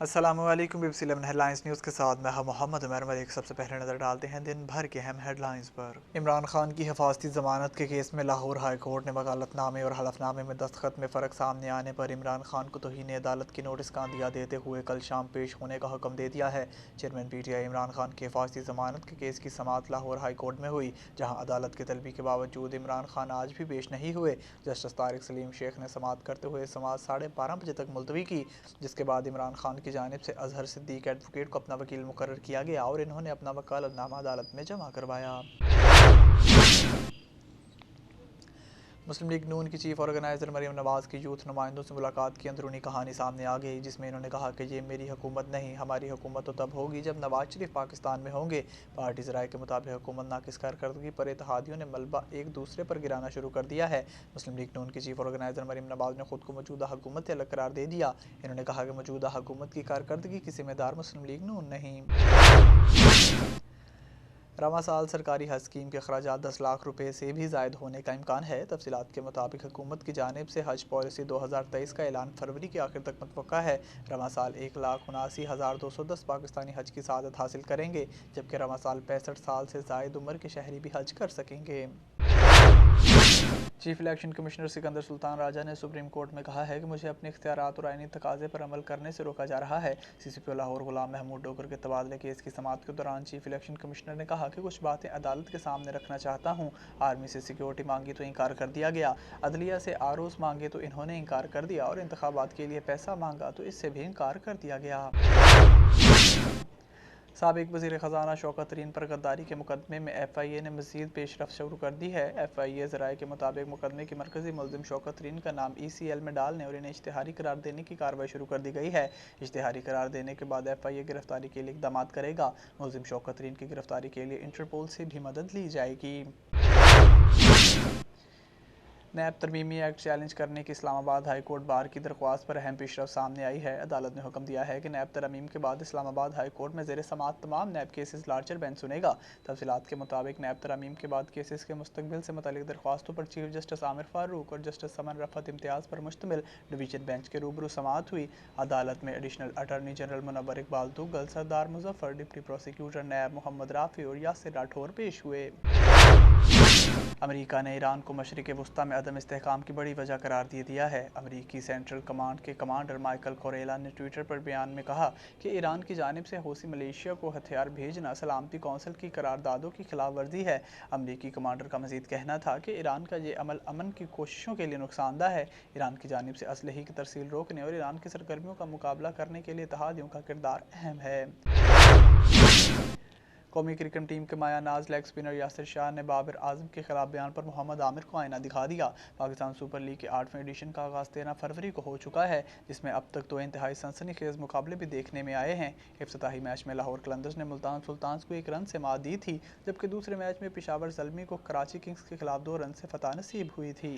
अस्सलामु अलैकुम। BBC 11 headlines news के साथ मैं मोहम्मद उमर मलिक। सबसे पहले नज़र डालते हैं दिन भर के अहम हेडलाइंस पर। इमरान खान की हिफाजती ज़मानत के केस में लाहौर हाई कोर्ट ने वकालतनामे और हलफनामे में दस्तखत में फ़र्क सामने आने पर इमरान खान को तौहीन अदालत की नोटिस का दिया देते हुए कल शाम पेश होने का हुक्म दे दिया है। चेयरमैन PTI इमरान खान की हिफाजती ज़मानत के केस की समाअत लाहौर हाई कोर्ट में हुई, जहाँ अदालत की तलबी के बावजूद इमरान खान आज भी पेश नहीं हुए। जस्टिस तारिक सलीम शेख ने समाअत करते हुए समाअत 12:30 बजे तक मुलतवी की, जिसके बाद इमरान खान की जानिब से अजहर सिद्दीक एडवोकेट को अपना वकील मुकर्रर किया गया और इन्होंने अपना वकालतनामा अदालत में जमा करवाया। मुस्लिम लीग नून की चीफ ऑर्गेनाइजर मरीम नवाज की यूथ नुमाइंदों से मुलाकात की अंदरूनी कहानी सामने आ गई, जिसमें इन्होंने कहा कि ये मेरी हुकूमत नहीं, हमारी हुकूमत तो तब होगी जब नवाज शरीफ पाकिस्तान में होंगे। पार्टी ज़राए के मुताबिक हुकूमत नाकिस कारकर्दगी पर इत्तेहादियों ने मलबा एक दूसरे पर गिराना शुरू कर दिया है। मुस्लिम लीग नून की चीफ ऑर्गेनाइजर मरीम नवाज ने खुद को मौजूदा हुकूमत से अलग करार दे दिया। इन्होंने कहा कि मौजूदा हुकूमत की कारकर्दगी की जिम्मेदार मुस्लिम लीग नून नहीं। रवां साल सरकारी हज स्कीम के अखराजात 10 लाख रुपए से भी ज़ायद होने का इम्कान है। तफसीलात के मुताबिक हुकूमत की जानिब से हज पॉलिसी 2023 का ऐलान फरवरी के आखिर तक मुतवक्का है। रवां साल 1,79,210 पाकिस्तानी हज की सआदत हासिल करेंगे, जबकि रवां साल 65 साल से ज़ायद उम्र के शहरी भी हज कर सकेंगे। Chief election commissioner Sikandar Sultan Raja ने सुप्रीम कोर्ट में कहा है कि मुझे अपने इख्तियारात और आईनी तकाज़े पर अमल करने से रोका जा रहा है। CCPO लाहौर गुलाम महमूद डोगर के तबादले केस की समाअत के दौरान चीफ इलेक्शन कमिश्नर ने कहा कि कुछ बातें अदालत के सामने रखना चाहता हूँ। आर्मी से सिक्योरिटी मांगी तो इनकार कर दिया गया, अदलिया से आरोज मांगे तो इन्होंने इनकार कर दिया और इंतखाबात के लिए पैसा मांगा तो इससे भी इनकार कर दिया गया। साबिक वज़ीर ख़ज़ाना शौकत तरीन पर गद्दारी के मुकदमे में FIA ने मज़ीद पेशरफ्त शुरू कर दी है। FIA ज़राए के मुताबिक मुकदमे की मरकज़ी मुलज़िम शौकत तरीन का नाम ECL में डालने और इन्हें इश्तिहारी करार देने की कार्रवाई शुरू कर दी गई है। इश्तिहारी करार देने के बाद FIA गिरफ्तारी के लिए इक़दाम करेगा। मुलज़िम शौकत तरीन की गिरफ्तारी के लिए इंटरपोल से भी मदद ली जाएगी। नैब तरमीमी एक्ट चैलेंज करने की इस्लामाबाद हाई कोर्ट बार की दरख्वास्त पर अहम पेशरफ्त सामने आई है। अदालत ने हुक्म दिया है कि नैब तरमीम के बाद इस्लामाबाद हाई कोर्ट में ज़ेर समाअत तमाम नैब केसेस लार्जर बेंच सुनेगा। तफसीलात के मुताबिक नैब तरमीम के बाद केसेस के मुस्तकबिल से मुतल्लिक दरख्वास्तों पर चीफ जस्टिस आमिर फारूक और जस्टिस समन रफ़त इम्तियाज़ पर मुश्तमिल डिवीजन बेंच के रूबरू समाअत हुई। अदालत में additional attorney general Munawar Iqbal Tugal, Sardar Muzaffar, deputy prosecutor NAB Mohammad Rafi और यासिर राठौर पेश हुए। अमेरिका ने ईरान को मशरिक़ वस्ता में अदम इस्तेहकाम की बड़ी वजह करार दे दिया है। अमेरिकी सेंट्रल कमांड के कमांडर माइकल कोरेला ने ट्विटर पर बयान में कहा कि ईरान की जानिब से हौसी मलेशिया को हथियार भेजना सलामती कौंसिल की करारदादों की खिलाफ वर्जी है। अमेरिकी कमांडर का मजीद कहना था कि ईरान का ये अमल अमन की कोशिशों के लिए नुकसानदा है। ईरान की जानिब से असलहे की तरसील रोकने और ईरान की सरगर्मियों का मुकाबला करने के लिए इत्तेहादियों का किरदार अहम है। कौमी क्रिकेट टीम के माया नाज लेग स्पिनर यासिर शाह ने बाबर आजम के खिलाफ बयान पर मोहम्मद आमिर को आईना दिखा दिया। पाकिस्तान सुपर लीग के 8वें एडिशन का आगाज़ 13 फरवरी को हो चुका है, जिसमें अब तक 2 इंतहाई सनसनीखेज मुकाबले भी देखने में आए हैं। इफ्तिताही मैच में लाहौर कलंदर्स ने मुल्तान सुल्तान्स को 1 रन से मात दी थी, जबकि दूसरे मैच में पेशावर ज़ल्मी को कराची किंग्स के खिलाफ 2 रन से फतह नसीब हुई थी।